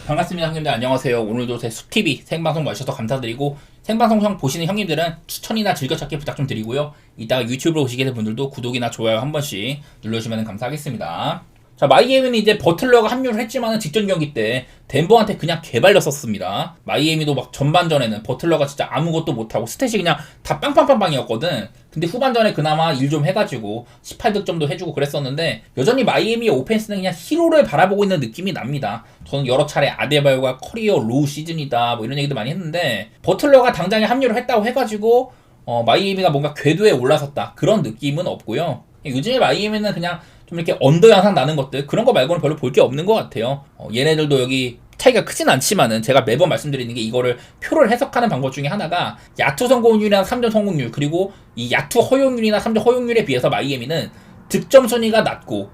반갑습니다 형님들, 안녕하세요. 오늘도 제 숲TV 생방송 와주셔서 감사드리고, 생방송 보시는 형님들은 추천이나 즐겨찾기 부탁 좀 드리고요, 이따가 유튜브로 오시게 된 분들도 구독이나 좋아요 한 번씩 눌러주시면 감사하겠습니다. 자, 마이애미는 이제 버틀러가 합류를 했지만은 직전 경기 때 덴버한테 그냥 개발렸었습니다. 마이애미도 막 전반전에는 버틀러가 진짜 아무것도 못하고 스탯이 그냥 다 빵빵빵빵이었거든. 근데 후반전에 그나마 일 좀 해가지고 18득점도 해주고 그랬었는데, 여전히 마이애미의 오펜스는 그냥 히로를 바라보고 있는 느낌이 납니다. 저는 여러 차례 아데바요가 커리어 로우 시즌이다 뭐 이런 얘기도 많이 했는데, 버틀러가 당장에 합류를 했다고 해가지고 마이애미가 뭔가 궤도에 올라섰다 그런 느낌은 없고요. 요즘에 마이애미는 그냥 좀 이렇게 언더 양상 나는 것들, 그런 거 말고는 별로 볼 게 없는 것 같아요. 얘네들도 여기 차이가 크진 않지만은, 제가 매번 말씀드리는 게 이거를 표를 해석하는 방법 중에 하나가 야투 성공률이나 3점 성공률, 그리고 이 야투 허용률이나 3점 허용률에 비해서 마이애미는 득점 순위가 낮고,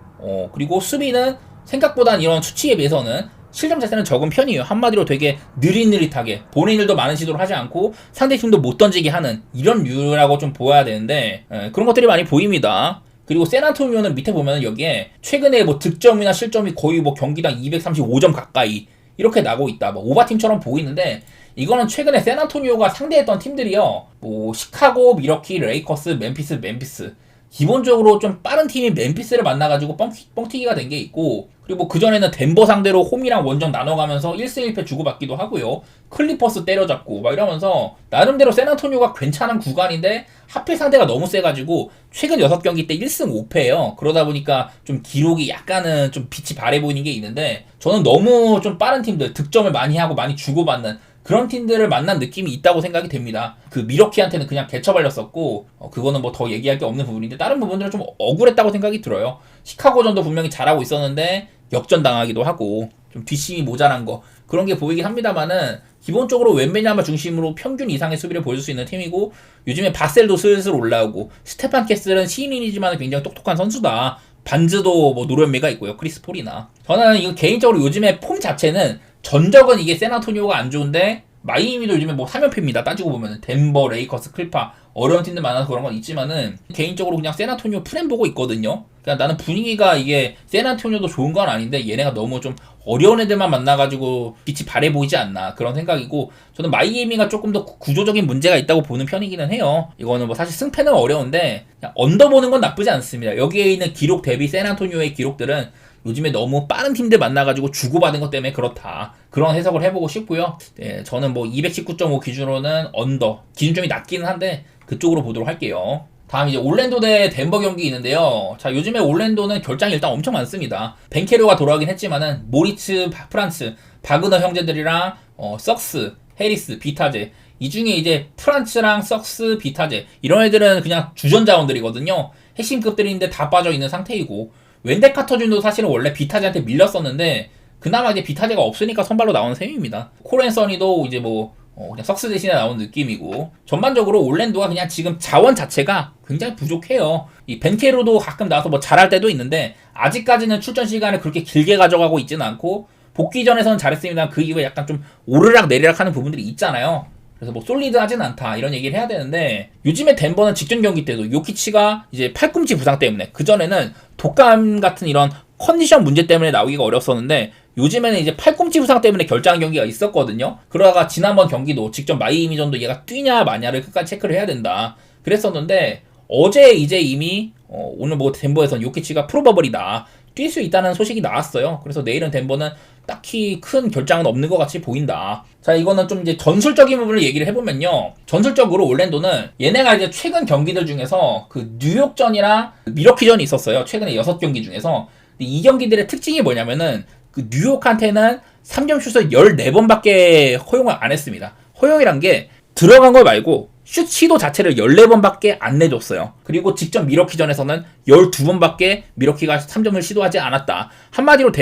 그리고 수비는 생각보다 이런 수치에 비해서는 실점 자체는 적은 편이에요. 한마디로 되게 느릿느릿하게 본인들도 많은 시도를 하지 않고 상대팀도 못 던지게 하는 이런 류라고 좀 보아야 되는데, 그런 것들이 많이 보입니다. 그리고 샌안토니오는 밑에 보면 여기에 최근에 뭐 득점이나 실점이 거의 뭐 경기당 235점 가까이 이렇게 나고 있다, 뭐 오바팀처럼 보이는데, 이거는 최근에 샌안토니오가 상대했던 팀들이요, 뭐 시카고, 미러키, 레이커스, 멤피스 기본적으로 좀 빠른 팀이 멤피스를 만나가지고 뻥튀기가 된 게 있고, 그리고 그전에는 덴버 상대로 홈이랑 원정 나눠가면서 1승 1패 주고받기도 하고요, 클리퍼스 때려잡고 막 이러면서 나름대로 샌안토니오가 괜찮은 구간인데, 하필 상대가 너무 세가지고 최근 6경기 때 1승 5패예요. 그러다 보니까 좀 기록이 약간은 좀 빛이 바래 보이는 게 있는데, 저는 너무 좀 빠른 팀들, 득점을 많이 하고 많이 주고받는 그런 팀들을 만난 느낌이 있다고 생각이 됩니다. 그 미러키한테는 그냥 개처발렸었고, 그거는 뭐 더 얘기할 게 없는 부분인데, 다른 부분들은 좀 억울했다고 생각이 들어요. 시카고전도 분명히 잘하고 있었는데 역전당하기도 하고 좀 뒷심이 모자란 거, 그런 게 보이긴 합니다만은, 기본적으로 웬베냐마 중심으로 평균 이상의 수비를 보여줄 수 있는 팀이고, 요즘에 바셀도 슬슬 올라오고, 스테판 캐슬은 시인이지만 굉장히 똑똑한 선수다. 반즈도 뭐 노련미가 있고요, 크리스 폴이나. 저는 이거 개인적으로 요즘에 폼 자체는, 전적은 이게 샌안토니오가 안 좋은데 마이애미도 요즘에 뭐 3연패입니다. 따지고 보면 덴버, 레이커스, 클파 어려운 팀들 많아서 그런 건 있지만은, 개인적으로 그냥 샌안토니오 프렌 보고 있거든요. 그러니까 나는 분위기가, 이게 샌안토니오도 좋은 건 아닌데 얘네가 너무 좀 어려운 애들만 만나가지고 빛이 바래 보이지 않나, 그런 생각이고, 저는 마이애미가 조금 더 구조적인 문제가 있다고 보는 편이기는 해요. 이거는 뭐 사실 승패는 어려운데 그냥 언더 보는 건 나쁘지 않습니다. 여기에 있는 기록 대비 샌안토니오의 기록들은 요즘에 너무 빠른 팀들 만나가지고 주고받은 것 때문에 그렇다, 그런 해석을 해보고 싶고요. 네, 저는 뭐 219.5 기준으로는 언더, 기준점이 낮기는 한데 그쪽으로 보도록 할게요. 다음 이제 올랜도 대 덴버 경기 있는데요. 자, 요즘에 올랜도는 결장이 일단 엄청 많습니다. 벤케로가 돌아가긴 했지만은 모리츠, 프란츠, 바그너 형제들이랑 석스, 해리스, 비타제, 이 중에 이제 프란츠랑 석스, 비타제 이런 애들은 그냥 주전자원들이거든요. 핵심급들인데 다 빠져있는 상태이고, 웬데 카터준도 사실은 원래 비타제한테 밀렸었는데 그나마 이제 비타제가 없으니까 선발로 나오는 셈입니다. 코렌서니도 이제 뭐 그냥 석스 대신에 나온 느낌이고, 전반적으로 올랜도가 그냥 지금 자원 자체가 굉장히 부족해요. 이 벤케로도 가끔 나와서 뭐 잘할 때도 있는데, 아직까지는 출전 시간을 그렇게 길게 가져가고 있지는 않고, 복귀전에서는 잘했습니다. 그 이후에 약간 좀 오르락 내리락 하는 부분들이 있잖아요. 그래서 뭐 솔리드하진 않다 이런 얘기를 해야 되는데, 요즘에 덴버는 직전 경기 때도 요키치가 이제 팔꿈치 부상 때문에, 그전에는 독감 같은 이런 컨디션 문제 때문에 나오기가 어렸었는데, 요즘에는 이제 팔꿈치 부상 때문에 결장 경기가 있었거든요. 그러다가 지난번 경기도 직접 마이애미전도 얘가 뛰냐 마냐를 끝까지 체크를 해야 된다 그랬었는데, 어제 이제 이미 오늘 뭐 덴버에서는 요키치가 프로버블이다, 뛸 수 있다는 소식이 나왔어요. 그래서 내일은 덴버는 딱히 큰 결장은 없는 것 같이 보인다. 자, 이거는 좀 이제 전술적인 부분을 얘기를 해보면요, 전술적으로 올랜도는 얘네가 이제 최근 경기들 중에서 그 뉴욕전이랑 미러키전이 있었어요. 최근에 6경기 중에서. 근데 이 경기들의 특징이 뭐냐면은, 그 뉴욕한테는 3점 슛을 14번밖에 허용을 안 했습니다. 허용이란 게 들어간 거 말고 슛 시도 자체를 14번밖에 안 내줬어요. 그리고 직접 미러키전에서는 12번밖에 미러키가 3점을 시도하지 않았다. 한마디로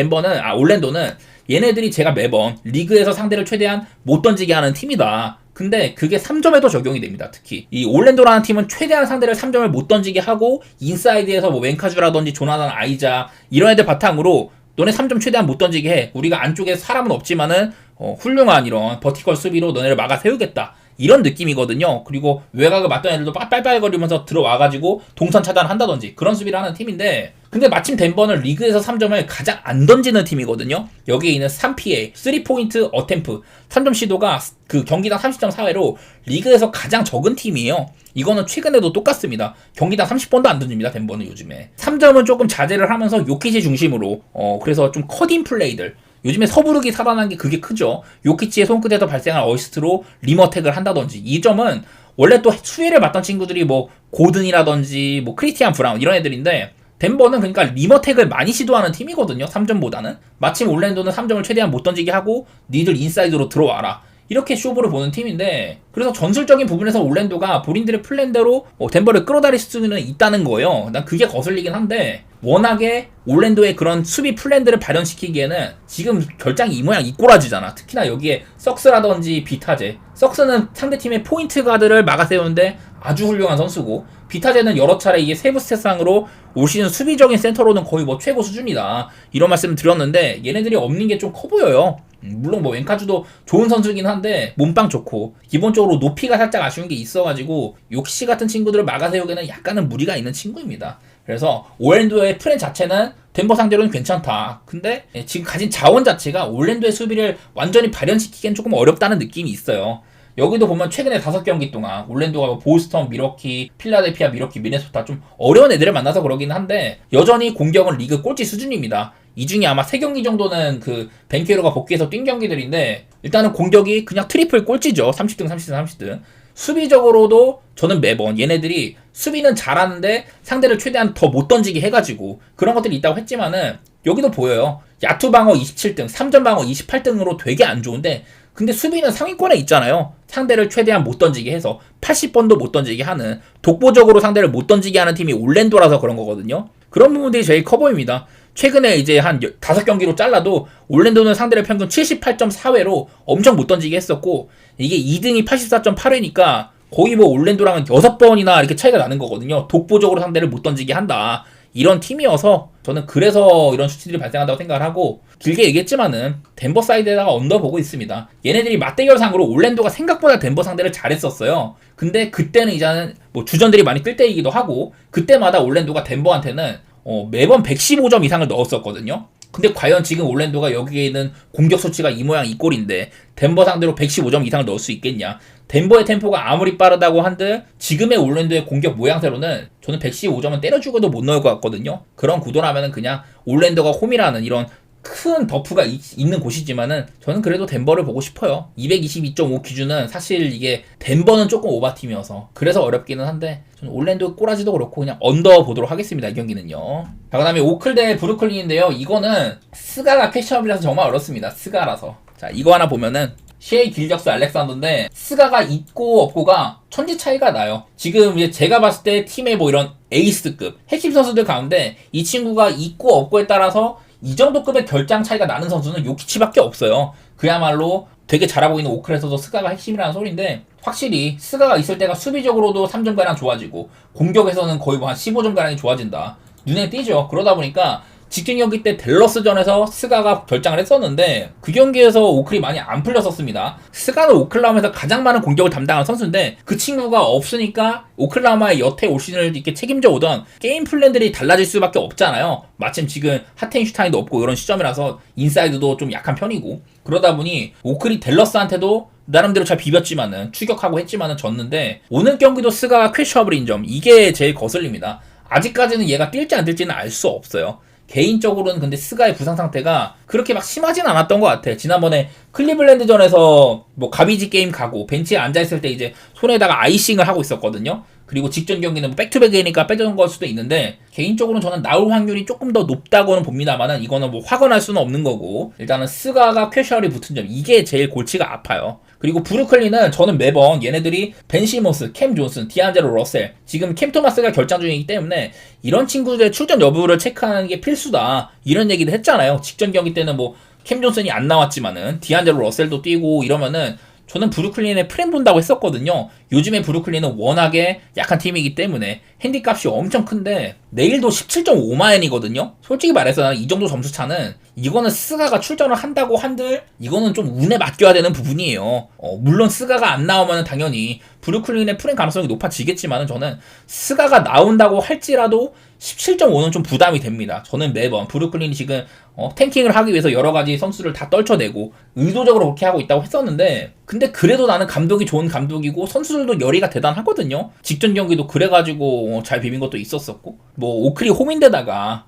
올랜도는 얘네들이 제가 매번 리그에서 상대를 최대한 못 던지게 하는 팀이다. 근데 그게 3점에도 적용이 됩니다. 특히 이 올랜도라는 팀은 최대한 상대를 3점을 못 던지게 하고, 인사이드에서 뭐 웬카주라든지 조나단 아이자 이런 애들 바탕으로 너네 3점 최대한 못 던지게 해, 우리가 안쪽에 사람은 없지만은 훌륭한 이런 버티컬 수비로 너네를 막아 세우겠다, 이런 느낌이거든요. 그리고 외곽을 맞던 애들도 빨빨거리면서 들어와가지고 동선 차단한다든지 그런 수비를 하는 팀인데, 근데 마침 덴버는 리그에서 3점을 가장 안 던지는 팀이거든요. 여기에 있는 3PA, 3포인트 어템프, 3점 시도가 그 경기당 30.4회로 리그에서 가장 적은 팀이에요. 이거는 최근에도 똑같습니다. 경기당 30번도 안 던집니다, 덴버는 요즘에. 3점은 조금 자제를 하면서 요키치 중심으로, 그래서 좀 컷인 플레이들. 요즘에 서부르기 살아난 게 그게 크죠. 요키치의 손끝에서 발생한 어시스트로 리머택을 한다든지. 이 점은 원래 또 수혜를 받던 친구들이 뭐 고든이라든지 뭐 크리스티안 브라운 이런 애들인데, 덴버는 그러니까 리머택을 많이 시도하는 팀이거든요. 3점보다는. 마침 올랜도는 3점을 최대한 못 던지게 하고 니들 인사이드로 들어와라. 이렇게 쇼부를 보는 팀인데, 그래서 전술적인 부분에서 올랜도가 본인들의 플랜대로 덴버를 끌어다릴 수는 있다는 거예요. 난 그게 거슬리긴 한데, 워낙에 올랜도의 그런 수비 플랜들을 발현시키기에는 지금 결장이 이 모양 이 꼬라지잖아. 특히나 여기에 썩스라든지 비타제. 썩스는 상대팀의 포인트 가드를 막아세우는데 아주 훌륭한 선수고, 비타제는 여러 차례 이게 세부 스탯상으로 올 시즌 수비적인 센터로는 거의 뭐 최고 수준이다, 이런 말씀을 드렸는데, 얘네들이 없는 게 좀 커 보여요. 물론 뭐 웬카주도 좋은 선수긴 한데 몸빵 좋고 기본적으로 높이가 살짝 아쉬운 게 있어가지고 요키시 같은 친구들을 막아세우기에는 약간은 무리가 있는 친구입니다. 그래서 올랜도의 플랜 자체는 덴버 상대로는 괜찮다. 근데 지금 가진 자원 자체가 올랜도의 수비를 완전히 발현시키기엔 조금 어렵다는 느낌이 있어요. 여기도 보면 최근에 5경기 동안 올랜도가 보스턴, 미러키, 필라델피아, 미러키, 미네소타 좀 어려운 애들을 만나서 그러긴 한데 여전히 공격은 리그 꼴찌 수준입니다. 이 중에 아마 3경기 정도는 그 벤케로가 복귀해서 뛴 경기들인데, 일단은 공격이 그냥 트리플 꼴찌죠. 30등, 30등, 30등. 수비적으로도 저는 매번 얘네들이 수비는 잘하는데 상대를 최대한 더 못 던지게 해가지고 그런 것들이 있다고 했지만은, 여기도 보여요. 야투 방어 27등, 3점 방어 28등으로 되게 안 좋은데, 근데 수비는 상위권에 있잖아요. 상대를 최대한 못 던지게 해서 80번도 못 던지게 하는, 독보적으로 상대를 못 던지게 하는 팀이 올랜도라서 그런 거거든요. 그런 부분들이 제일 커 보입니다. 최근에 이제 한 5경기로 잘라도 올랜도는 상대를 평균 78.4회로 엄청 못 던지게 했었고, 이게 2등이 84.8회니까 거의 뭐 올랜도랑은 6번이나 이렇게 차이가 나는 거거든요. 독보적으로 상대를 못 던지게 한다, 이런 팀이어서 저는 그래서 이런 수치들이 발생한다고 생각을 하고, 길게 얘기했지만은 덴버 사이드에다가 언더보고 있습니다. 얘네들이 맞대결상으로 올랜도가 생각보다 덴버 상대를 잘했었어요. 근데 그때는 이제는 뭐 주전들이 많이 뜰 때이기도 하고, 그때마다 올랜도가 덴버한테는 매번 115점 이상을 넣었었거든요. 근데 과연 지금 올랜도가 여기에 있는 공격 수치가 이 모양 이 꼴인데 덴버 상대로 115점 이상을 넣을 수 있겠냐? 덴버의 템포가 아무리 빠르다고 한들 지금의 올랜도의 공격 모양새로는 저는 115점은 때려 죽어도 못 넣을 것 같거든요. 그런 구도라면은 그냥 올랜도가 홈이라는 이런 큰 버프가 있는 곳이지만은 저는 그래도 덴버를 보고 싶어요. 222.5 기준은 사실 이게 덴버는 조금 오바팀이어서 그래서 어렵기는 한데, 저는 올랜도 꼬라지도 그렇고 그냥 언더 보도록 하겠습니다, 이 경기는요. 자, 그 다음에 오클 대 브루클린인데요. 이거는 스가가 캐시업이라서 정말 어렵습니다. 스가라서. 자, 이거 하나 보면은 셰이 길적스 알렉산더인데, 스가가 있고 없고가 천지 차이가 나요. 지금 이제 제가 봤을 때 팀의 뭐 이런 에이스급 핵심 선수들 가운데 이 친구가 있고 없고에 따라서 이 정도 급의 결장 차이가 나는 선수는 요키치밖에 없어요. 그야말로 되게 잘하고 있는 오클에서도 스가가 핵심이라는 소리인데, 확실히 스가가 있을 때가 수비적으로도 3점가량 좋아지고 공격에서는 거의 뭐 한 15점가량이 좋아진다, 눈에 띄죠. 그러다 보니까 직전 경기 때 댈러스전에서 스가가 결장을 했었는데 그 경기에서 오클이 많이 안 풀렸었습니다. 스가는 오클라호마에서 가장 많은 공격을 담당한 선수인데 그 친구가 없으니까 오클라호마의 여태 올 시즌을 이렇게 책임져 오던 게임 플랜들이 달라질 수밖에 없잖아요. 마침 지금 하텐슈타인도 없고 이런 시점이라서 인사이드도 좀 약한 편이고, 그러다 보니 오클이 댈러스한테도 나름대로 잘 비볐지만은 추격하고 했지만은 졌는데, 오늘 경기도 스가가 퀘셔블인 점, 이게 제일 거슬립니다. 아직까지는 얘가 뛸지 안 뛸지는 알 수 없어요. 개인적으로는 근데 스가의 부상 상태가 그렇게 막 심하진 않았던 것 같아. 지난번에 클리블랜드전에서 뭐 가비지 게임 가고 벤치에 앉아있을 때 이제 손에다가 아이싱을 하고 있었거든요. 그리고 직전 경기는 뭐 백투백이니까 빼던 걸 수도 있는데, 개인적으로는 저는 나올 확률이 조금 더 높다고는 봅니다만은 이거는 뭐 확언할 수는 없는 거고, 일단은 스가가 퀘셔얼이 붙은 점, 이게 제일 골치가 아파요. 그리고 브루클린은 저는 매번 얘네들이 벤 시몬스, 캠 존슨, 디안젤로 러셀, 지금 캠 토마스가 결장 중이기 때문에 이런 친구들의 출전 여부를 체크하는 게 필수다, 이런 얘기도 했잖아요. 직전 경기 때는 뭐 캠 존슨이 안 나왔지만은 디안젤로 러셀도 뛰고 이러면은 저는 브루클린의 프렘 본다고 했었거든요. 요즘에 브루클린은 워낙에 약한 팀이기 때문에 핸디값이 엄청 큰데 내일도 17.5만엔이거든요. 솔직히 말해서 나는 이 정도 점수 차는 이거는 스가가 출전을 한다고 한들 이거는 좀 운에 맡겨야 되는 부분이에요. 물론 스가가 안 나오면 당연히 브루클린의 프랭 가능성이 높아지겠지만 저는 스가가 나온다고 할지라도 17.5는 좀 부담이 됩니다. 저는 매번 브루클린이 지금 탱킹을 하기 위해서 여러 가지 선수를 다 떨쳐내고 의도적으로 그렇게 하고 있다고 했었는데 근데 그래도 나는 감독이 좋은 감독이고 선수들도 열의가 대단하거든요. 직전 경기도 그래가지고 잘 비빈 것도 있었었고 뭐 오클이 홈인데다가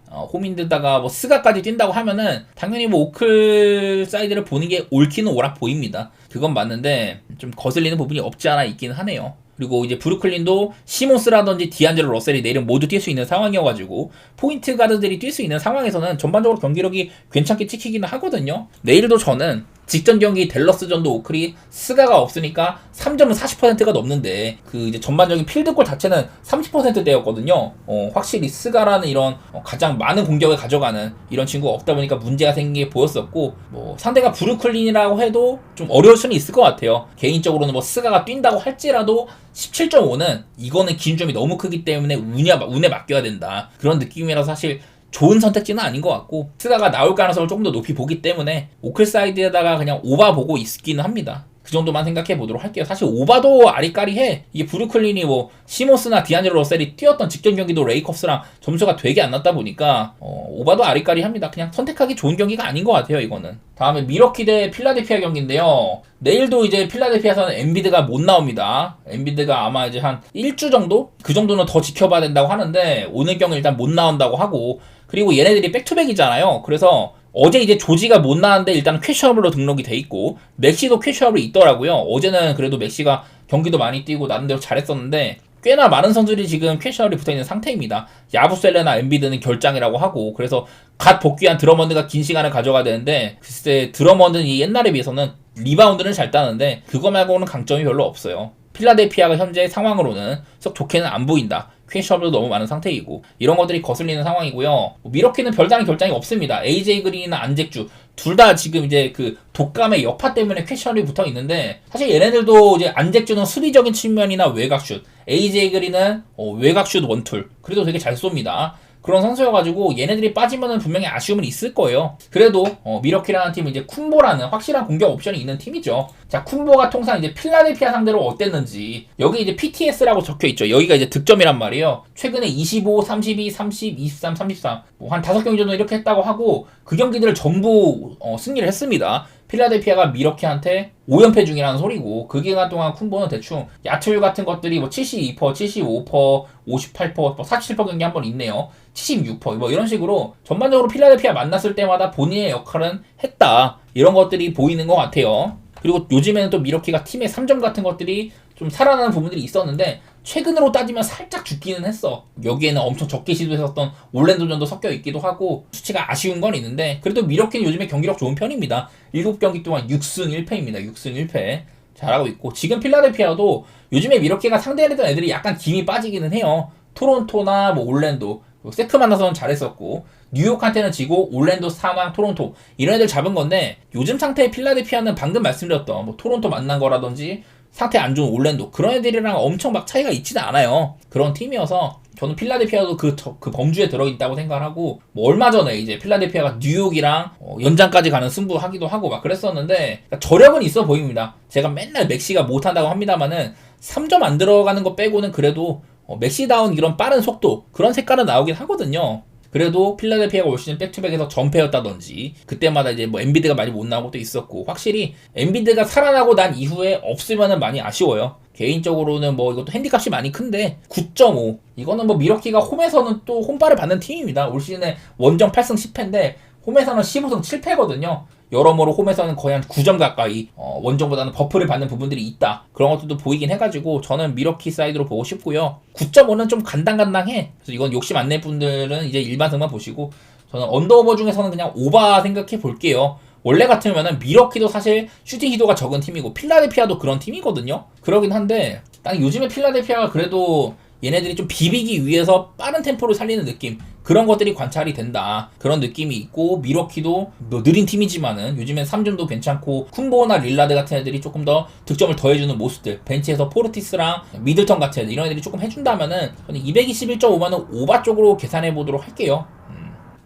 뭐 스가까지 뛴다고 하면은 당연히 뭐 오클 사이드를 보는 게 옳기는 옳아 보입니다. 그건 맞는데 좀 거슬리는 부분이 없지 않아 있기는 하네요. 그리고 이제 브루클린도 시몬스라든지 디안젤로 러셀이 내일은 모두 뛸 수 있는 상황이어가지고 포인트 가드들이 뛸 수 있는 상황에서는 전반적으로 경기력이 괜찮게 찍히기는 하거든요. 내일도 저는 직전 경기 댈러스전도 오클이 스가가 없으니까 3점은 40%가 넘는데 그 이제 전반적인 필드골 자체는 30%대였거든요. 확실히 스가라는 이런 가장 많은 공격을 가져가는 이런 친구가 없다 보니까 문제가 생긴 게 보였었고 뭐 상대가 브루클린이라고 해도 좀 어려울 수는 있을 것 같아요. 개인적으로는 뭐 스가가 뛴다고 할지라도 17.5는 이거는 기준점이 너무 크기 때문에 운에 맡겨야 된다. 그런 느낌이라서 사실 좋은 선택지는 아닌 것 같고 스가가 나올 가능성을 조금 더 높이 보기 때문에 오클 사이드에다가 그냥 오바 보고 있기는 합니다. 그 정도만 생각해 보도록 할게요. 사실 오바도 아리까리해. 이게 브루클린이 뭐 시모스나 디안젤로 러셀이 뛰었던 직전 경기도 레이커스랑 점수가 되게 안 났다 보니까 오바도 아리까리합니다. 그냥 선택하기 좋은 경기가 아닌 것 같아요. 이거는. 다음에 미러키 대 필라델피아 경기인데요. 내일도 이제 필라델피아에서는 엔비드가 못 나옵니다. 엔비드가 아마 이제 한 1주 정도? 그 정도는 더 지켜봐야 된다고 하는데 오늘 경기 일단 못 나온다고 하고 그리고 얘네들이 백투백이잖아요. 그래서 어제 이제 조지가 못 나왔는데 일단 퀘셔블로 등록이 돼 있고 맥시도 퀘셔블이 있더라고요. 어제는 그래도 맥시가 경기도 많이 뛰고 나름대로 잘했었는데 꽤나 많은 선수들이 지금 퀘셔블이 붙어있는 상태입니다. 야부셀레나 엔비드는 결장이라고 하고 그래서 갓 복귀한 드러먼드가 긴 시간을 가져가야 되는데 글쎄 드러먼드는 이 옛날에 비해서는 리바운드는 잘 따는데 그거 말고는 강점이 별로 없어요. 필라델피아가 현재 상황으로는 썩 좋게는 안 보인다. 퀘셔블도 너무 많은 상태이고 이런 것들이 거슬리는 상황이고요. 미러키는 별다른 결장이 없습니다. AJ 그린이나 안잭주 둘 다 지금 이제 그 독감의 여파 때문에 퀘셔블이 붙어 있는데 사실 얘네들도 이제 안잭주는 수비적인 측면이나 외곽슛, AJ 그린은 외곽슛 원툴 그래도 되게 잘 쏩니다. 그런 선수여가지고 얘네들이 빠지면은 분명히 아쉬움은 있을 거예요. 그래도 미러키라는 팀은 이제 쿤보라는 확실한 공격 옵션이 있는 팀이죠. 자, 쿤보가 통상 이제 필라델피아 상대로 어땠는지 여기 이제 PTS라고 적혀있죠. 여기가 이제 득점이란 말이에요. 최근에 25, 32, 30, 23, 33 뭐 한 5경기 정도 이렇게 했다고 하고 그 경기들을 전부 승리를 했습니다. 필라델피아가 미러키한테 5연패 중이라는 소리고 그 기간 동안 쿤보는 대충 야투율 같은 것들이 뭐 72%, 75%, 58%, 뭐 47% 경기 한 번 있네요. 76%, 뭐 이런 식으로 전반적으로 필라델피아 만났을 때마다 본인의 역할은 했다. 이런 것들이 보이는 것 같아요. 그리고 요즘에는 또 미러키가 팀의 3점 같은 것들이 좀 살아나는 부분들이 있었는데 최근으로 따지면 살짝 죽기는 했어. 여기에는 엄청 적게 시도했었던 올랜도전도 섞여 있기도 하고 수치가 아쉬운 건 있는데 그래도 미러키는 요즘에 경기력 좋은 편입니다. 7경기 동안 6승 1패입니다. 6승 1패 잘하고 있고 지금 필라델피아도 요즘에 미러키가 상대했던 애들이 약간 김이 빠지기는 해요. 토론토나 뭐 올랜도 세크 만나서는 잘했었고 뉴욕한테는 지고 올랜도, 사망, 토론토 이런 애들 잡은 건데 요즘 상태의 필라델피아는 방금 말씀드렸던 뭐 토론토 만난 거라든지 상태 안 좋은 올랜도 그런 애들이랑 엄청 막 차이가 있지는 않아요. 그런 팀이어서 저는 필라델피아도 그 범주에 들어있다고 생각하고 뭐 얼마 전에 이제 필라델피아가 뉴욕이랑 연장까지 가는 승부하기도 하고 막 그랬었는데 그러니까 저력은 있어 보입니다. 제가 맨날 맥시가 못한다고 합니다만은 3점 안 들어가는 거 빼고는 그래도 맥시다운 이런 빠른 속도 그런 색깔은 나오긴 하거든요. 그래도 필라델피아가 올 시즌 백투백에서 전패였다든지 그때마다 이제 뭐 엔비드가 많이 못 나온 것도 있었고 확실히 엔비드가 살아나고 난 이후에 없으면은 많이 아쉬워요. 개인적으로는 뭐 이것도 핸디값이 많이 큰데 9.5 이거는 뭐 미러키가 홈에서는 또 홈발을 받는 팀입니다. 올 시즌에 원정 8승 10패인데 홈에서는 15승 7패거든요. 여러모로 홈에서는 거의 한 9점 가까이 원정보다는 버프를 받는 부분들이 있다. 그런 것들도 보이긴 해가지고 저는 미러키 사이드로 보고 싶고요. 9.5는 좀 간당간당해. 그래서 이건 욕심 안 낼 분들은 이제 일반승만 보시고 저는 언더오버 중에서는 그냥 오바 생각해 볼게요. 원래 같으면은 미러키도 사실 슈팅 기도가 적은 팀이고 필라델피아도 그런 팀이거든요. 그러긴 한데 난 요즘에 필라델피아가 그래도 얘네들이 좀 비비기 위해서 빠른 템포를 살리는 느낌, 그런 것들이 관찰이 된다, 그런 느낌이 있고, 미러키도 뭐 느린 팀이지만은 요즘엔 3점도 괜찮고, 쿤보나 릴라드 같은 애들이 조금 더 득점을 더해주는 모습들, 벤치에서 포르티스랑 미들턴 같은 애들, 이런 애들이 조금 해준다면은 저는 221.5만원 오바 쪽으로 계산해 보도록 할게요.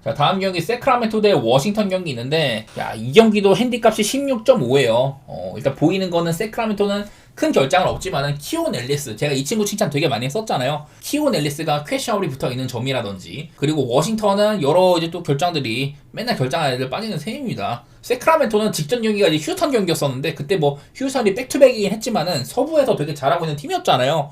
자, 다음 경기 세크라멘토 대 워싱턴 경기 있는데, 야, 이 경기도 핸디값이 16.5예요. 일단 보이는 거는 세크라멘토는 큰 결장은 없지만은 키온 앨리스, 제가 이 친구 칭찬 되게 많이 했었잖아요. 키온 앨리스가 퀘샤울이 붙어 있는 점이라든지, 그리고 워싱턴은 여러 이제 또 결장들이 맨날 결장하는 애들 빠지는 셈입니다. 세크라멘토는 직전 경기가 이제 휴스턴 경기였었는데, 그때 뭐 휴스턴이 백투백이긴 했지만은 서부에서 되게 잘하고 있는 팀이었잖아요.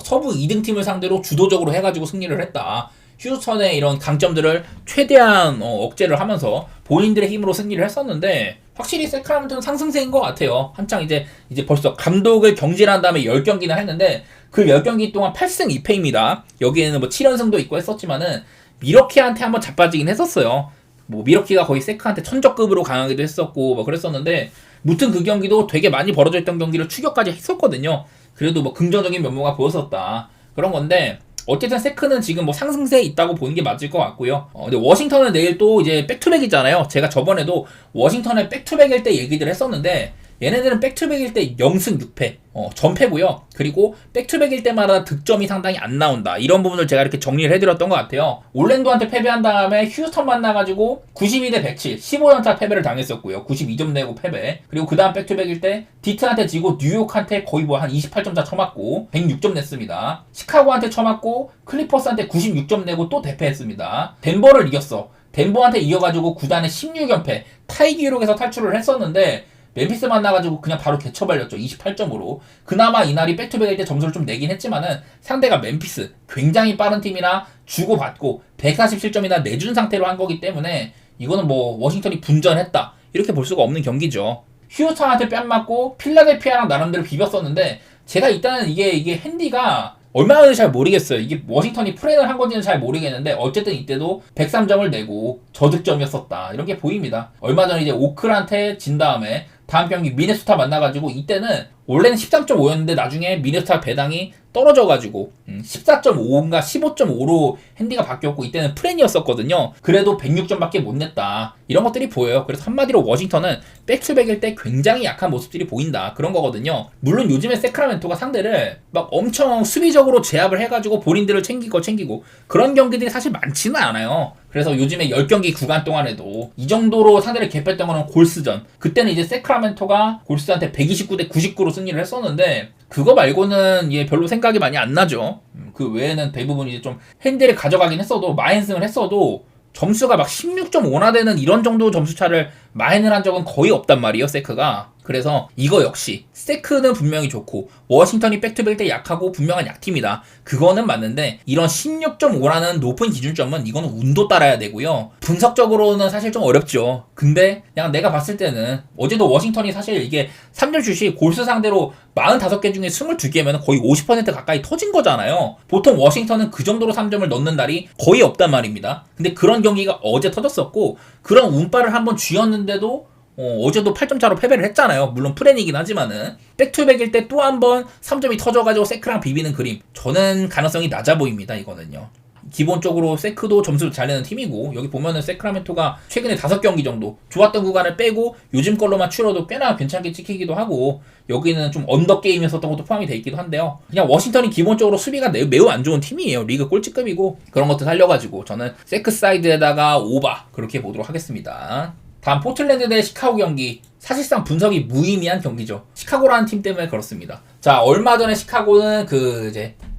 서부 2등 팀을 상대로 주도적으로 해가지고 승리를 했다. 휴스턴의 이런 강점들을 최대한 억제를 하면서 본인들의 힘으로 승리를 했었는데, 확실히 세크라멘토는 상승세인 것 같아요. 한창 이제 벌써 감독을 경질한 다음에 10경기나 했는데, 그 10경기 동안 8승 2패입니다. 여기에는 뭐 7연승도 있고 했었지만은 미러키한테 한번 자빠지긴 했었어요. 뭐 미러키가 거의 세크한테 천적급으로 강하기도 했었고 뭐 그랬었는데, 무튼 그 경기도 되게 많이 벌어져 있던 경기를 추격까지 했었거든요. 그래도 뭐 긍정적인 면모가 보였었다, 그런 건데, 어쨌든 세크는 지금 뭐 상승세에 있다고 보는 게 맞을 것 같고요. 근데 워싱턴은 내일 또 이제 백투백이잖아요. 제가 저번에도 워싱턴의 백투백일 때 얘기들 했었는데, 얘네들은 백투백일 때 0승 6패, 전패고요. 그리고 백투백일 때마다 득점이 상당히 안 나온다. 이런 부분을 제가 이렇게 정리를 해드렸던 것 같아요. 올랜도한테 패배한 다음에 휴스턴 만나가지고 92대 107, 15연타 패배를 당했었고요. 92점 내고 패배. 그리고 그 다음 백투백일 때 디트한테 지고 뉴욕한테 거의 뭐 한 28점 다 쳐맞고 106점 냈습니다. 시카고한테 쳐맞고 클리퍼스한테 96점 내고 또 대패했습니다. 덴버를 이겼어. 덴버한테 이겨가지고 구단의 16연패, 타이 기록에서 탈출을 했었는데, 멤피스 만나가지고 그냥 바로 개처발렸죠. 28점으로. 그나마 이날이 백투백일 때 점수를 좀 내긴 했지만은, 상대가 멤피스, 굉장히 빠른 팀이라 주고받고 147점이나 내준 상태로 한 거기 때문에, 이거는 뭐 워싱턴이 분전했다, 이렇게 볼 수가 없는 경기죠. 휴스턴한테 뺨 맞고 필라델피아랑 나름대로 비볐었는데, 제가 일단은 이게 핸디가 얼마나 되는지 잘 모르겠어요. 이게 워싱턴이 플랜을 한 건지는 잘 모르겠는데, 어쨌든 이때도 103점을 내고 저득점이었었다, 이런 게 보입니다. 얼마 전에 이제 오클한테 진 다음에 다음 경기 미네소타 만나가지고, 이때는 원래는 13.5였는데 나중에 미네소타 배당이 떨어져가지고 14.5인가 15.5로 핸디가 바뀌었고, 이때는 프렌이었었거든요. 그래도 106점밖에 못 냈다, 이런 것들이 보여요. 그래서 한마디로 워싱턴은 백투백일 때 굉장히 약한 모습들이 보인다, 그런 거거든요. 물론 요즘에 세크라멘토가 상대를 막 엄청 수비적으로 제압을 해가지고 본인들을 챙기고 그런 경기들이 사실 많지는 않아요. 그래서 요즘에 10경기 구간 동안에도 이 정도로 상대를 개패했던 거는 골스전, 그때는 이제 세크라멘토가 골스한테 129대 99로 승리를 했었는데, 그거 말고는 별로 생각이 많이 안 나죠. 그 외에는 대부분 이제 좀 핸디를 가져가긴 했어도, 마인승을 했어도 점수가 막 16.5나 되는 이런 정도 점수차를 마인을 한 적은 거의 없단 말이에요, 세크가. 그래서 이거 역시 세크는 분명히 좋고 워싱턴이 백투백 때 약하고 분명한 약팀이다, 그거는 맞는데, 이런 16.5라는 높은 기준점은 이거는 운도 따라야 되고요. 분석적으로는 사실 좀 어렵죠. 근데 그냥 내가 봤을 때는, 어제도 워싱턴이 사실 이게 3점 슛이 골스 상대로 45개 중에 22개면 거의 50% 가까이 터진 거잖아요. 보통 워싱턴은 그 정도로 3점을 넣는 날이 거의 없단 말입니다. 근데 그런 경기가 어제 터졌었고, 그런 운빨을 한번 쥐었는데도 어제도 8점 차로 패배를 했잖아요. 물론 프렌이긴 하지만은 백투백일 때 또 한 번 3점이 터져가지고 세크랑 비비는 그림, 저는 가능성이 낮아 보입니다, 이거는요. 기본적으로 세크도 점수를 잘 내는 팀이고, 여기 보면은 세크라멘토가 최근에 5경기 정도 좋았던 구간을 빼고 요즘 걸로만 추려도 꽤나 괜찮게 찍히기도 하고, 여기는 좀 언더 게임이었었던 것도 포함이 돼 있기도 한데요. 그냥 워싱턴이 기본적으로 수비가 매우 안 좋은 팀이에요. 리그 꼴찌급이고, 그런 것들 살려가지고 저는 세크 사이드에다가 오바, 그렇게 보도록 하겠습니다. 다음 포틀랜드 대 시카고 경기, 사실상 분석이 무의미한 경기죠. 시카고라는 팀 때문에 그렇습니다. 자, 얼마 전에 시카고는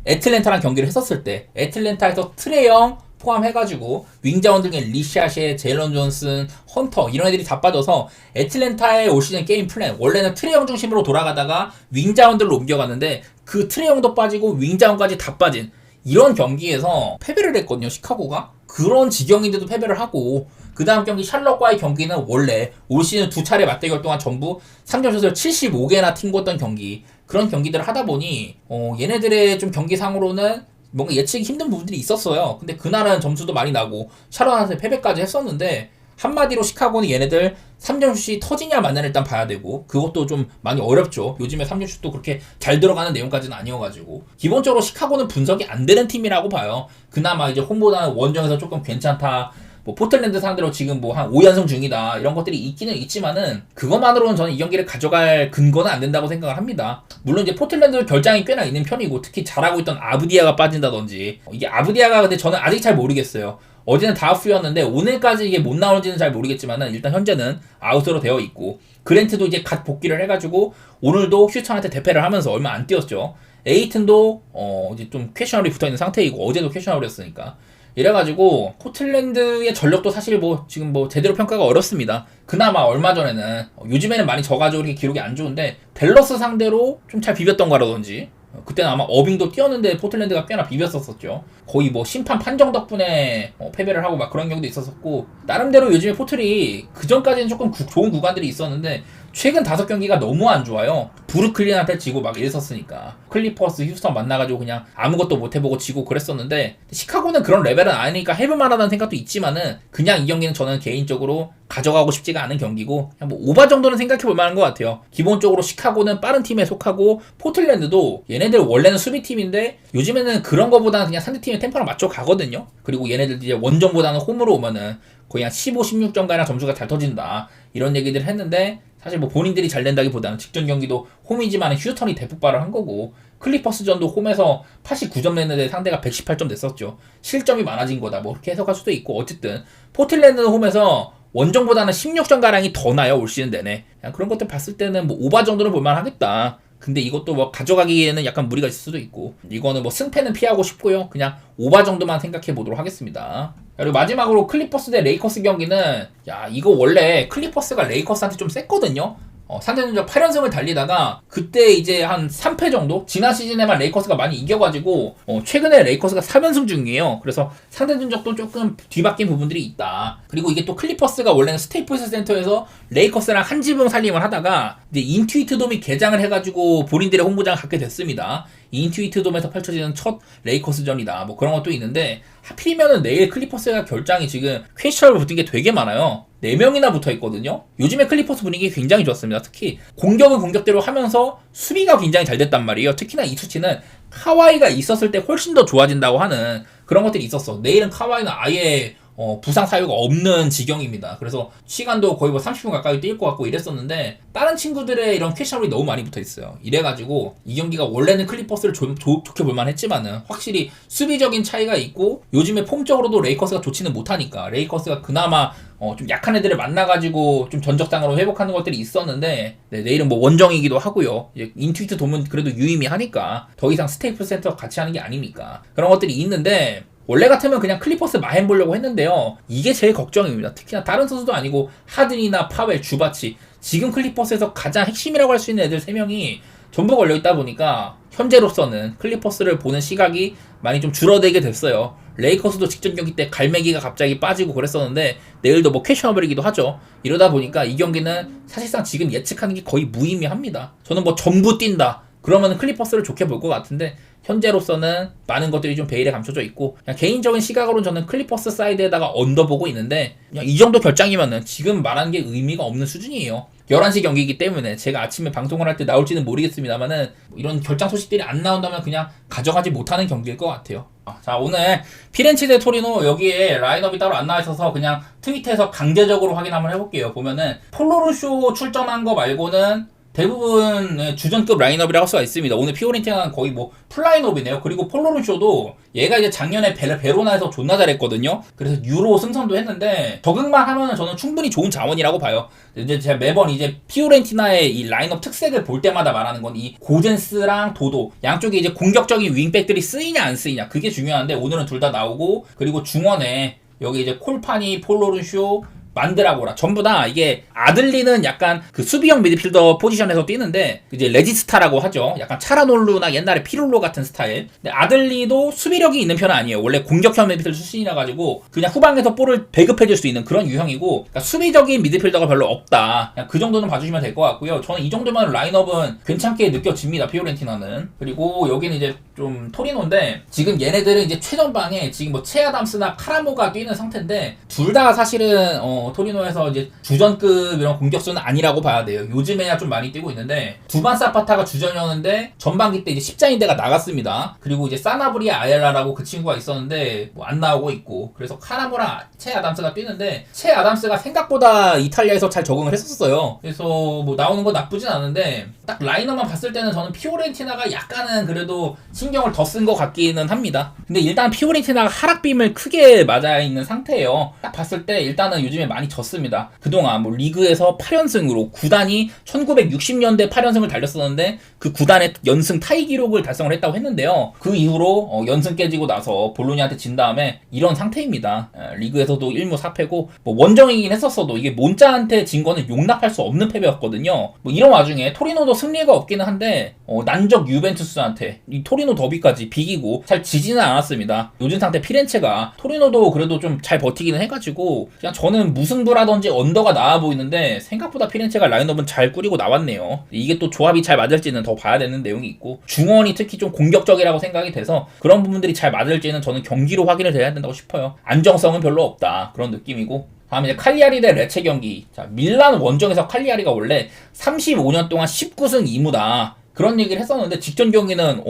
애틀랜타랑 경기를 했었을 때, 애틀랜타에서 트레영 포함해가지고 윙자원들 중에 리샤쉐, 제일런 존슨, 헌터, 이런 애들이 다 빠져서 애틀랜타의 올 시즌 게임 플랜, 원래는 트레영 중심으로 돌아가다가 윙자원들로 옮겨갔는데, 그 트레영도 빠지고 윙자원까지 다 빠진 이런 경기에서 패배를 했거든요, 시카고가. 그런 지경인데도 패배를 하고, 그 다음 경기 샬럿과의 경기는 원래 올 시즌 2차례 맞대결 동안 전부 3점슛을 75개나 튕겼던 경기, 그런 경기들을 하다 보니 얘네들의 좀 경기상으로는 뭔가 예측이 힘든 부분들이 있었어요. 근데 그날은 점수도 많이 나고 샬럿한테 패배까지 했었는데, 한마디로 시카고는 얘네들 3점슛이 터지냐 마냐를 일단 봐야 되고, 그것도 좀 많이 어렵죠. 요즘에 3점슛도 그렇게 잘 들어가는 내용까지는 아니어가지고. 기본적으로 시카고는 분석이 안 되는 팀이라고 봐요. 그나마 이제 홈보다는 원정에서 조금 괜찮다, 뭐 포틀랜드 상대로 지금 뭐 한 5연승 중이다, 이런 것들이 있기는 있지만은 그것만으로는 저는 이 경기를 가져갈 근거는 안 된다고 생각을 합니다. 물론 이제 포틀랜드 결장이 꽤나 있는 편이고, 특히 잘하고 있던 아브디아가 빠진다든지, 이게 아브디아가 근데 저는 아직 잘 모르겠어요. 어제는 다우프였는데 오늘까지 이게 못 나오는지는 잘 모르겠지만은 일단 현재는 아웃으로 되어 있고, 그랜트도 이제 갓 복귀를 해가지고 오늘도 휴스턴한테 대패를 하면서 얼마 안 뛰었죠. 에이튼도 이제 좀 퀘셔널이 붙어있는 상태이고, 어제도 퀘셔널이었으니까. 이래가지고 포틀랜드의 전력도 사실 뭐 지금 뭐 제대로 평가가 어렵습니다. 그나마 얼마 전에는, 요즘에는 많이 져가지고 이렇게 기록이 안 좋은데 댈러스 상대로 좀 잘 비볐던 거라든지, 그때는 아마 어빙도 뛰었는데 포틀랜드가 꽤나 비볐었었죠. 거의 뭐 심판 판정 덕분에 패배를 하고 막 그런 경우도 있었었고, 나름대로 요즘에 포틀이 그전까지는 조금 좋은 구간들이 있었는데 최근 5경기가 너무 안 좋아요. 브루클린한테 지고 막 이랬었으니까. 클리퍼스, 휴스턴 만나가지고 그냥 아무것도 못 해보고 지고 그랬었는데, 시카고는 그런 레벨은 아니니까 해볼만하다는 생각도 있지만은 그냥 이 경기는 저는 개인적으로 가져가고 싶지가 않은 경기고, 그냥 뭐 오바 정도는 생각해볼 만한 것 같아요. 기본적으로 시카고는 빠른 팀에 속하고, 포틀랜드도 얘네들 원래는 수비팀인데 요즘에는 그런 거보다는 그냥 상대팀의 템포랑 맞춰 가거든요. 그리고 얘네들 이제 원정보다는 홈으로 오면은 거의 한 15, 16점가량 점수가 잘 터진다, 이런 얘기들을 했는데, 사실 뭐 본인들이 잘 된다기보다는 직전 경기도 홈이지만 휴스턴이 대폭발을 한 거고, 클리퍼스전도 홈에서 89점 냈는데 상대가 118점 냈었죠. 실점이 많아진 거다, 뭐 그렇게 해석할 수도 있고, 어쨌든 포틀랜드는 홈에서 원정보다는 16점가량이 더 나요, 올 시즌 내내. 그냥 그런 것들 봤을 때는 뭐 오바 정도는 볼만하겠다. 근데 이것도 뭐 가져가기에는 약간 무리가 있을 수도 있고, 이거는 뭐 승패는 피하고 싶고요. 그냥 오바 정도만 생각해 보도록 하겠습니다. 그리고 마지막으로 클리퍼스 대 레이커스 경기는, 야 이거 원래 클리퍼스가 레이커스한테 좀 셌거든요. 상대전적 8연승을 달리다가 그때 이제 한 3패 정도? 지난 시즌에만 레이커스가 많이 이겨가지고 최근에 레이커스가 3연승 중이에요. 그래서 상대전적도 조금 뒤바뀐 부분들이 있다. 그리고 이게 또 클리퍼스가 원래는 스테이플스 센터에서 레이커스랑 한 지붕 살림을 하다가 이제 인투이트 돔이 개장을 해가지고 본인들의 홈구장을 갖게 됐습니다. 인투이트 돔에서 펼쳐지는 첫 레이커스전이다, 뭐 그런 것도 있는데, 하필이면은 내일 클리퍼스가 결장이 지금 퀘셔널 붙은 게 되게 많아요. 4명이나 붙어 있거든요. 요즘에 클리퍼스 분위기 굉장히 좋았습니다. 특히 공격은 공격대로 하면서 수비가 굉장히 잘 됐단 말이에요. 특히나 이 수치는 카와이가 있었을 때 훨씬 더 좋아진다고 하는 그런 것들이 있었어. 내일은 카와이는 아예 부상 사유가 없는 지경입니다. 그래서 시간도 거의 뭐 30분 가까이 뛸 것 같고 이랬었는데, 다른 친구들의 이런 퀘셔널이 너무 많이 붙어 있어요. 이래가지고 이 경기가 원래는 클리퍼스를 좋게 볼만 했지만은 확실히 수비적인 차이가 있고, 요즘에 폼적으로도 레이커스가 좋지는 못하니까, 레이커스가 그나마 좀 약한 애들을 만나가지고 좀 전적상으로 회복하는 것들이 있었는데, 네, 내일은 뭐 원정이기도 하고요. 인투이트 돔은 그래도 유의미하니까 더 이상 스테이플 센터 같이 하는 게 아니니까 그런 것들이 있는데, 원래 같으면 그냥 클리퍼스 마행 보려고 했는데요. 이게 제일 걱정입니다. 특히나 다른 선수도 아니고 하든이나 파웰, 주바치, 지금 클리퍼스에서 가장 핵심이라고 할 수 있는 애들 3명이 전부 걸려있다 보니까 현재로서는 클리퍼스를 보는 시각이 많이 좀 줄어들게 됐어요. 레이커스도 직전 경기 때 갈매기가 갑자기 빠지고 그랬었는데, 내일도 뭐 퀘셔너블이기도 하죠. 이러다 보니까 이 경기는 사실상 지금 예측하는 게 거의 무의미합니다. 저는 뭐 전부 뛴다, 그러면 클리퍼스를 좋게 볼 것 같은데, 현재로서는 많은 것들이 좀 베일에 감춰져 있고, 그냥 개인적인 시각으로는 저는 클리퍼스 사이드에다가 언더보고 있는데, 그냥 이 정도 결장이면은 지금 말하는 게 의미가 없는 수준이에요. 11시 경기이기 때문에 제가 아침에 방송을 할 때 나올지는 모르겠습니다만은, 이런 결장 소식들이 안 나온다면 그냥 가져가지 못하는 경기일 것 같아요. 자, 오늘 피렌체 대 토리노, 여기에 라인업이 따로 안 나와 있어서 그냥 트위터에서 강제적으로 확인 한번 해볼게요. 보면은 폴로르쇼 출전한 거 말고는 대부분 주전급 라인업이라고 할 수가 있습니다. 오늘 피오렌티나는 거의 뭐 풀라인업이네요. 그리고 폴로르쇼도 얘가 이제 작년에 베로나에서 존나 잘했거든요. 그래서 유로 승선도 했는데, 적응만 하면은 저는 충분히 좋은 자원이라고 봐요. 이제 제가 매번 이제 피오렌티나의 이 라인업 특색을 볼 때마다 말하는 건 이 고젠스랑 도도 양쪽에 이제 공격적인 윙백들이 쓰이냐 안 쓰이냐, 그게 중요한데, 오늘은 둘 다 나오고, 그리고 중원에 여기 이제 콜파니, 폴로르쇼, 만드라고라 전부 다 이게 아들리는 약간 그 수비형 미드필더 포지션에서 뛰는데 이제 레지스타라고 하죠. 약간 차라놀루나 옛날에 피룰로 같은 스타일. 근데 아들리도 수비력이 있는 편은 아니에요. 원래 공격형 미드필더 출신이라 가지고 그냥 후방에서 볼을 배급해줄 수 있는 그런 유형이고, 그러니까 수비적인 미드필더가 별로 없다. 그냥 그 정도는 봐주시면 될 것 같고요. 저는 이 정도면 라인업은 괜찮게 느껴집니다. 피오렌티나는. 그리고 여기는 이제 좀 토리노인데, 지금 얘네들은 이제 최전방에 지금 뭐 체아담스나 카라모가 뛰는 상태인데, 둘 다 사실은 토리노에서 이제 주전급 이런 공격수는 아니라고 봐야 돼요. 요즘에야 좀 많이 뛰고 있는데 두반 사파타가 주전이었는데 전반기 때 이제 십자인대가 나갔습니다. 그리고 이제 사나브리아 아엘라라고 그 친구가 있었는데 뭐 안 나오고 있고, 그래서 카나무랑 채 아담스가 뛰는데 채 아담스가 생각보다 이탈리아에서 잘 적응을 했었어요. 그래서 뭐 나오는 거 나쁘진 않은데 딱 라인업만 봤을 때는 저는 피오렌티나가 약간은 그래도 신경을 더 쓴 것 같기는 합니다. 근데 일단 피오렌티나가 하락빔을 크게 맞아 있는 상태예요. 딱 봤을 때 일단은 요즘에 많이 졌습니다. 그동안 뭐 리그에서 8연승으로 구단이 1960년대 8연승을 달렸었는데 그 구단의 연승 타이 기록을 달성을 했다고 했는데요. 그 이후로 연승 깨지고 나서 볼로냐한테 진 다음에 이런 상태입니다. 리그에서도 1무 4패고 뭐 원정이긴 했었어도 이게 몬자한테 진 거는 용납할 수 없는 패배였거든요. 뭐 이런 와중에 토리노도 승리가 없기는 한데 난적 유벤투스한테 이 토리노 더비까지 비기고 잘 지지는 않았습니다. 요즘 상태 피렌체가 토리노도 그래도 좀 잘 버티기는 해가지고 그냥 저는 무승부라든지 언더가 나와 보이는데 생각보다 피렌체가 라인업은 잘 꾸리고 나왔네요. 이게 또 조합이 잘 맞을지는 더 봐야 되는 내용이 있고 중원이 특히 좀 공격적이라고 생각이 돼서 그런 부분들이 잘 맞을지는 저는 경기로 확인을 해야 된다고 싶어요. 안정성은 별로 없다 그런 느낌이고, 다음 이제 칼리아리 대 레체 경기. 자, 밀란 원정에서 칼리아리가 원래 35년 동안 19승 2무다 그런 얘기를 했었는데 직전 경기는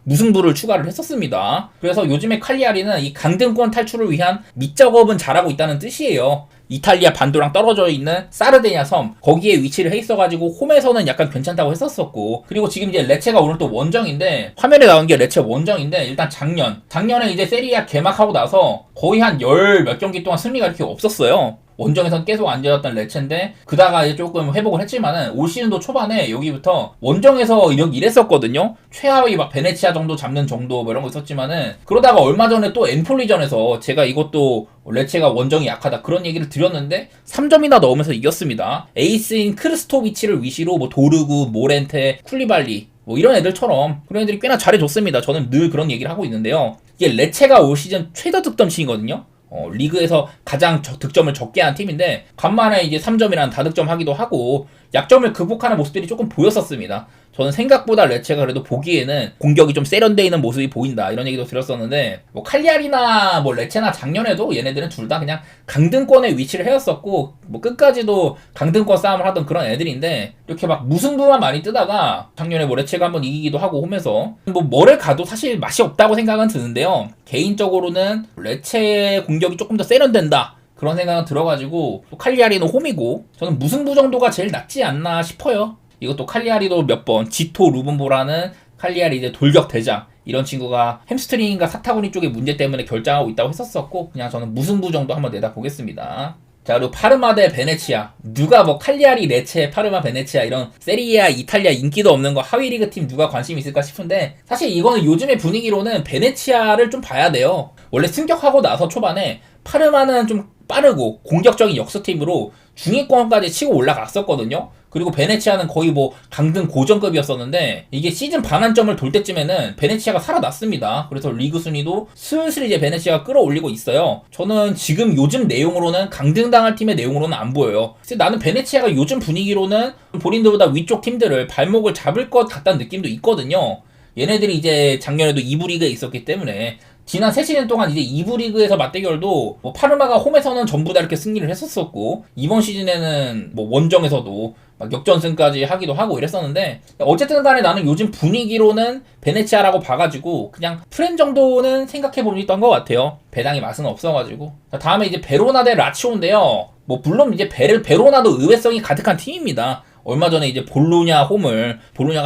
무승부를 추가를 했었습니다. 그래서 요즘에 칼리아리는 이 강등권 탈출을 위한 밑작업은 잘하고 있다는 뜻이에요. 이탈리아 반도랑 떨어져 있는 사르데냐 섬 거기에 위치를 해 있어가지고 홈에서는 약간 괜찮다고 했었었고, 그리고 지금 이제 레체가 오늘 또 원정인데 화면에 나온 게 레체 원정인데 일단 작년에 이제 세리아 개막하고 나서 거의 한 열 몇 경기 동안 승리가 이렇게 없었어요. 원정에선 계속 앉아졌던 레체인데 그다가 이제 조금 회복을 했지만은 올 시즌도 초반에 여기부터 원정에서 이랬었거든요. 최하위 막 베네치아 정도 잡는 정도 뭐 이런 거 있었지만은 그러다가 얼마 전에 또 엠폴리전에서 제가 이것도 레체가 원정이 약하다 그런 얘기를 드렸는데 3점이나 넣으면서 이겼습니다. 에이스인 크리스토비치를 위시로 뭐 도르구, 모렌테, 쿨리발리 뭐 이런 애들처럼 그런 애들이 꽤나 잘해줬습니다. 저는 늘 그런 얘기를 하고 있는데요. 이게 레체가 올 시즌 최다 득점신이거든요. 리그에서 가장 득점을 적게 한 팀인데 간만에 이제 3점이라는 다득점 하기도 하고 약점을 극복하는 모습들이 조금 보였었습니다. 저는 생각보다 레체가 그래도 보기에는 공격이 좀 세련되어 있는 모습이 보인다 이런 얘기도 들었었는데 뭐 칼리아리나 뭐 레체나 작년에도 얘네들은 둘 다 그냥 강등권에 위치를 해왔었고 뭐 끝까지도 강등권 싸움을 하던 그런 애들인데 이렇게 막 무승부만 많이 뜨다가 작년에 뭐 레체가 한번 이기기도 하고 홈에서 뭐 뭐를 가도 사실 맛이 없다고 생각은 드는데요. 개인적으로는 레체의 공격이 조금 더 세련된다 그런 생각은 들어가지고 칼리아리는 홈이고 저는 무승부 정도가 제일 낫지 않나 싶어요. 이것도 칼리아리도 몇 번 지토 루븐보라는 칼리아리 이제 돌격 대장 이런 친구가 햄스트링인가 사타구니 쪽에 문제 때문에 결장하고 있다고 했었었고 그냥 저는 무승부 정도 한번 내다보겠습니다. 자, 그리고 파르마 대 베네치아. 누가 뭐 칼리아리, 레체, 파르마, 베네치아 이런 세리아, 이탈리아 인기도 없는 거 하위 리그 팀 누가 관심 있을까 싶은데 사실 이거는 요즘의 분위기로는 베네치아를 좀 봐야 돼요. 원래 승격하고 나서 초반에 파르마는 좀 빠르고 공격적인 역수팀으로 중위권까지 치고 올라갔었거든요. 그리고 베네치아는 거의 뭐 강등 고전급이었었는데 이게 시즌 반환점을 돌 때쯤에는 베네치아가 살아났습니다. 그래서 리그 순위도 슬슬 이제 베네치아가 끌어올리고 있어요. 저는 지금 요즘 내용으로는 강등당할 팀의 내용으로는 안 보여요. 그래서 나는 베네치아가 요즘 분위기로는 본인들보다 위쪽 팀들을 발목을 잡을 것 같다는 느낌도 있거든요. 얘네들이 이제 작년에도 2부 리그에 있었기 때문에 지난 3시즌 동안 이제 2부 리그에서 맞대결도 뭐 파르마가 홈에서는 전부 다 이렇게 승리를 했었었고 이번 시즌에는 뭐 원정에서도 막 역전승까지 하기도 하고 이랬었는데 어쨌든 간에 나는 요즘 분위기로는 베네치아라고 봐가지고 그냥 프렌 정도는 생각해보고 있던 것 같아요. 배당의 맛은 없어가지고. 자, 다음에 이제 베로나 대 라치오인데요. 뭐 물론 이제 베로나도 의외성이 가득한 팀입니다. 얼마 전에 이제 볼로냐가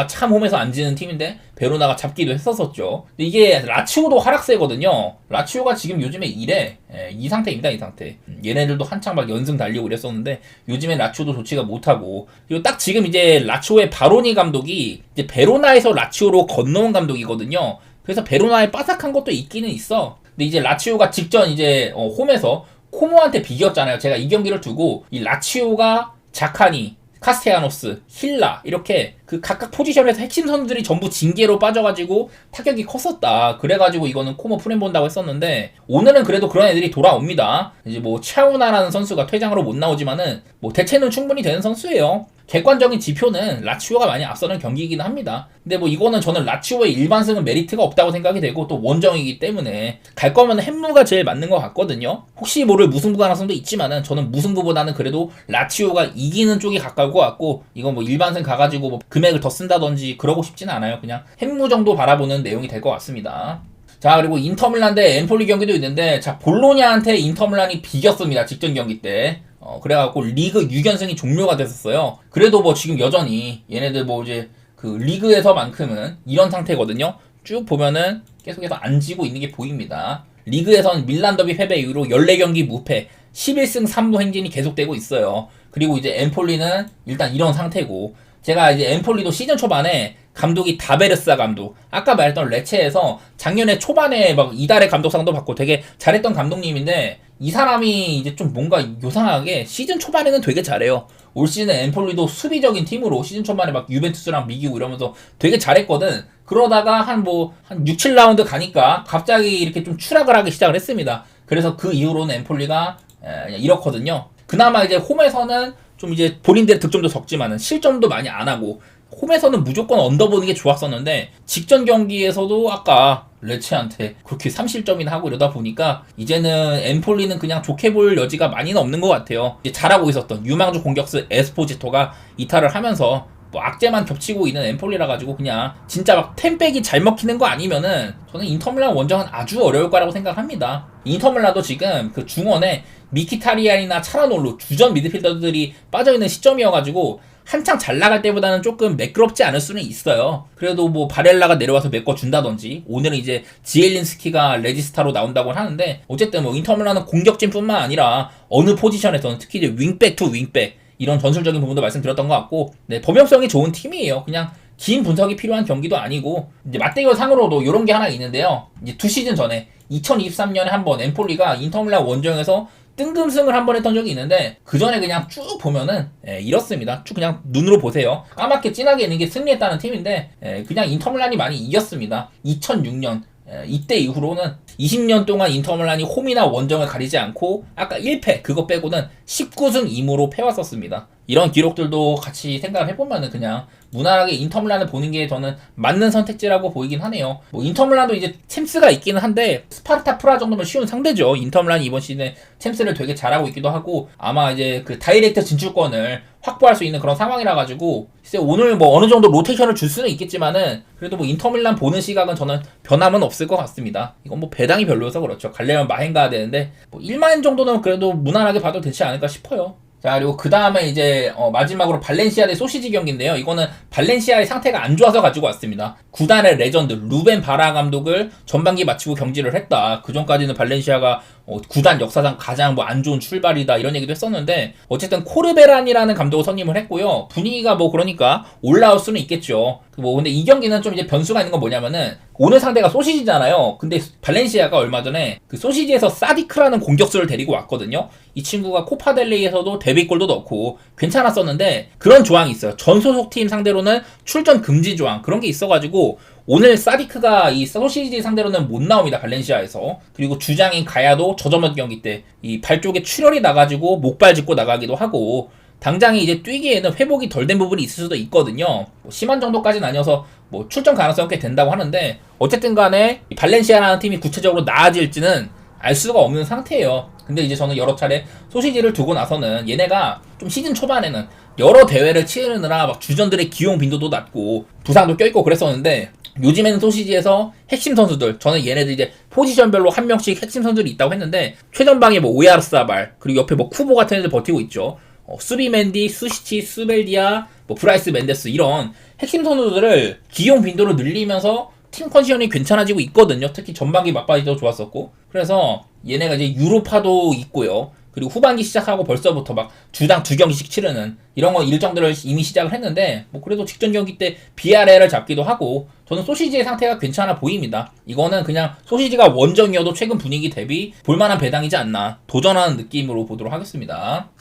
참 홈에서 안 지는 팀인데 베로나가 잡기도 했었었죠. 근데 이게 라치오도 하락세거든요. 라치오가 지금 요즘에 이 상태입니다. 이 상태. 얘네들도 한창 막 연승 달리고 이랬었는데 요즘에 라치오도 좋지가 못하고 그리고 딱 지금 이제 라치오의 바로니 감독이 이제 베로나에서 라치오로 건너온 감독이거든요. 그래서 베로나에 빠삭한 것도 있기는 있어. 근데 이제 라치오가 직전 이제 홈에서 코모한테 비겼잖아요. 제가 이 경기를 두고 이 라치오가 자카니 카스테야노스, 힐라 이렇게 그 각각 포지션에서 핵심 선수들이 전부 징계로 빠져가지고 타격이 컸었다. 그래가지고 이거는 코모 프렌 본다고 했었는데 오늘은 그래도 그런 애들이 돌아옵니다. 이제 뭐 차우나라는 선수가 퇴장으로 못 나오지만은 뭐 대체는 충분히 되는 선수예요. 객관적인 지표는 라치오가 많이 앞서는 경기이긴 합니다. 근데 뭐 이거는 저는 라치오의 일반승은 메리트가 없다고 생각이 되고 또 원정이기 때문에 갈 거면 햄무가 제일 맞는 것 같거든요. 혹시 모를 무승부 가능성도 있지만은 저는 무승부보다는 그래도 라치오가 이기는 쪽이 가까울 것 같고 이건 뭐 일반승 가가지고 뭐 금액을 더 쓴다든지 그러고 싶지는 않아요. 그냥 햄무 정도 바라보는 내용이 될 것 같습니다. 자, 그리고 인터밀란 대 엠폴리 경기도 있는데, 자, 볼로냐한테 인터밀란이 비겼습니다. 직전 경기 때. 그래갖고 리그 6연승이 종료가 됐었어요. 그래도 뭐 지금 여전히 얘네들 뭐 이제 그 리그에서만큼은 이런 상태거든요. 쭉 보면은 계속해서 안 지고 있는 게 보입니다. 리그에선 밀란 더비 패배 이후로 14경기 무패, 11승 3무 행진이 계속되고 있어요. 그리고 이제 엠폴리는 일단 이런 상태고, 제가 이제 엠폴리도 시즌 초반에 감독이 다베르사 감독, 아까 말했던 레체에서 작년에 초반에 막 이달의 감독상도 받고 되게 잘했던 감독님인데 이 사람이 이제 좀 뭔가 요상하게 시즌 초반에는 되게 잘해요. 올 시즌에 엠폴리도 수비적인 팀으로 시즌 초반에 막 유벤투스랑 미기고 이러면서 되게 잘했거든. 그러다가 한 6, 7라운드 가니까 갑자기 이렇게 좀 추락을 하기 시작을 했습니다. 그래서 그 이후로는 엠폴리가 이렇거든요. 그나마 이제 홈에서는 좀 이제 본인들의 득점도 적지만은 실점도 많이 안 하고 홈에서는 무조건 언더보는 게 좋았었는데 직전 경기에서도 아까 레체한테 그렇게 3실점이나 하고 이러다 보니까 이제는 엠폴리는 그냥 좋게 볼 여지가 많이는 없는 것 같아요. 이제 잘하고 있었던 유망주 공격수 에스포지토가 이탈을 하면서 뭐 악재만 겹치고 있는 엠폴리라 가지고 그냥 진짜 막 템백이 잘 먹히는 거 아니면은 저는 인터밀란 원정은 아주 어려울 거라고 생각합니다. 인터밀란도 지금 그 중원에 미키타리안이나 차라놀루 주전 미드필더들이 빠져있는 시점이어가지고 한창 잘 나갈 때보다는 조금 매끄럽지 않을 수는 있어요. 그래도 뭐 바렐라가 내려와서 메꿔준다든지 오늘은 이제 지엘린스키가 레지스타로 나온다고 하는데 어쨌든 뭐 인터밀란은 공격진뿐만 아니라 어느 포지션에서는 특히 이제 윙백 투 윙백 이런 전술적인 부분도 말씀드렸던 것 같고 네, 범용성이 좋은 팀이에요. 그냥 긴 분석이 필요한 경기도 아니고 이제 맞대결 상으로도 이런 게 하나 있는데요. 이제 2시즌 전에 2023년에 한번 엠폴리가 인터밀란 원정에서 뜬금승을 한번 했던 적이 있는데 그 전에 그냥 쭉 보면은 이렇습니다. 쭉 그냥 눈으로 보세요. 까맣게 진하게 있는 게 승리했다는 팀인데 그냥 인터밀란이 많이 이겼습니다. 2006년 이때 이후로는 20년 동안 인터밀란이 홈이나 원정을 가리지 않고 아까 1패 그거 빼고는 19승 2무로 패왔었습니다. 이런 기록들도 같이 생각을 해보면은 그냥 무난하게 인터밀란을 보는 게 저는 맞는 선택지라고 보이긴 하네요. 뭐 인터밀란도 이제 챔스가 있기는 한데 스파르타 프라 정도면 쉬운 상대죠. 인터밀란이 이번 시즌에 챔스를 되게 잘하고 있기도 하고 아마 이제 그 다이렉트 진출권을 확보할 수 있는 그런 상황이라 가지고 글쎄 오늘 뭐 어느 정도 로테이션을 줄 수는 있겠지만은 그래도 뭐 인터밀란 보는 시각은 저는 변함은 없을 것 같습니다. 이건 뭐 배당이 별로여서 그렇죠. 가려면 마행 가야 되는데 뭐 1만 정도는 그래도 무난하게 봐도 되지 않을까 싶어요. 자, 그리고 그 다음에 이제 마지막으로 발렌시아 대 소시지 경기인데요. 이거는 발렌시아의 상태가 안 좋아서 가지고 왔습니다. 구단의 레전드 루벤 바라 감독을 전반기 마치고 경질을 했다. 그 전까지는 발렌시아가 구단 역사상 가장 뭐 안 좋은 출발이다 이런 얘기도 했었는데 어쨌든 코르베란이라는 감독을 선임을 했고요. 분위기가 뭐 그러니까 올라올 수는 있겠죠. 뭐 근데 이 경기는 좀 이제 변수가 있는 건 뭐냐면은 오늘 상대가 소시지잖아요. 근데 발렌시아가 얼마 전에 그 소시지에서 사디크라는 공격수를 데리고 왔거든요. 이 친구가 코파델레이에서도 데뷔골도 넣고 괜찮았었는데 그런 조항이 있어요. 전 소속팀 상대로는 출전 금지 조항 그런 게 있어가지고 오늘 사디크가 이 소시지 상대로는 못 나옵니다. 발렌시아에서. 그리고 주장인 가야도 저저번 경기 때 이 발 쪽에 출혈이 나가지고 목발 짚고 나가기도 하고 당장에 이제 뛰기에는 회복이 덜 된 부분이 있을 수도 있거든요. 뭐 심한 정도까지는 아니어서 뭐 출전 가능성은 꽤 된다고 하는데 어쨌든 간에 발렌시아라는 팀이 구체적으로 나아질지는 알 수가 없는 상태예요. 근데 이제 저는 여러 차례 소시지를 두고 나서는 얘네가 좀 시즌 초반에는 여러 대회를 치르느라 막 주전들의 기용 빈도도 낮고 부상도 껴있고 그랬었는데 요즘에는 소시지에서 핵심 선수들 저는 얘네들 이제 포지션별로 한 명씩 핵심 선수들이 있다고 했는데 최전방에 뭐 오야르사발 그리고 옆에 뭐 쿠보 같은 애들 버티고 있죠. 수비맨디, 수시치, 수벨디아, 뭐 브라이스 멘데스 이런 핵심 선수들을 기용 빈도를 늘리면서 팀 컨디션이 괜찮아지고 있거든요. 특히 전반기 막바지도 좋았었고 그래서 얘네가 이제 유로파도 있고요. 그리고 후반기 시작하고 벌써부터 막 주당 2경기씩 치르는 이런 거 일정들을 이미 시작을 했는데 뭐 그래도 직전 경기 때 BRL을 잡기도 하고 저는 소시지의 상태가 괜찮아 보입니다. 이거는 그냥 소시지가 원정이어도 최근 분위기 대비 볼만한 배당이지 않나 도전하는 느낌으로 보도록 하겠습니다.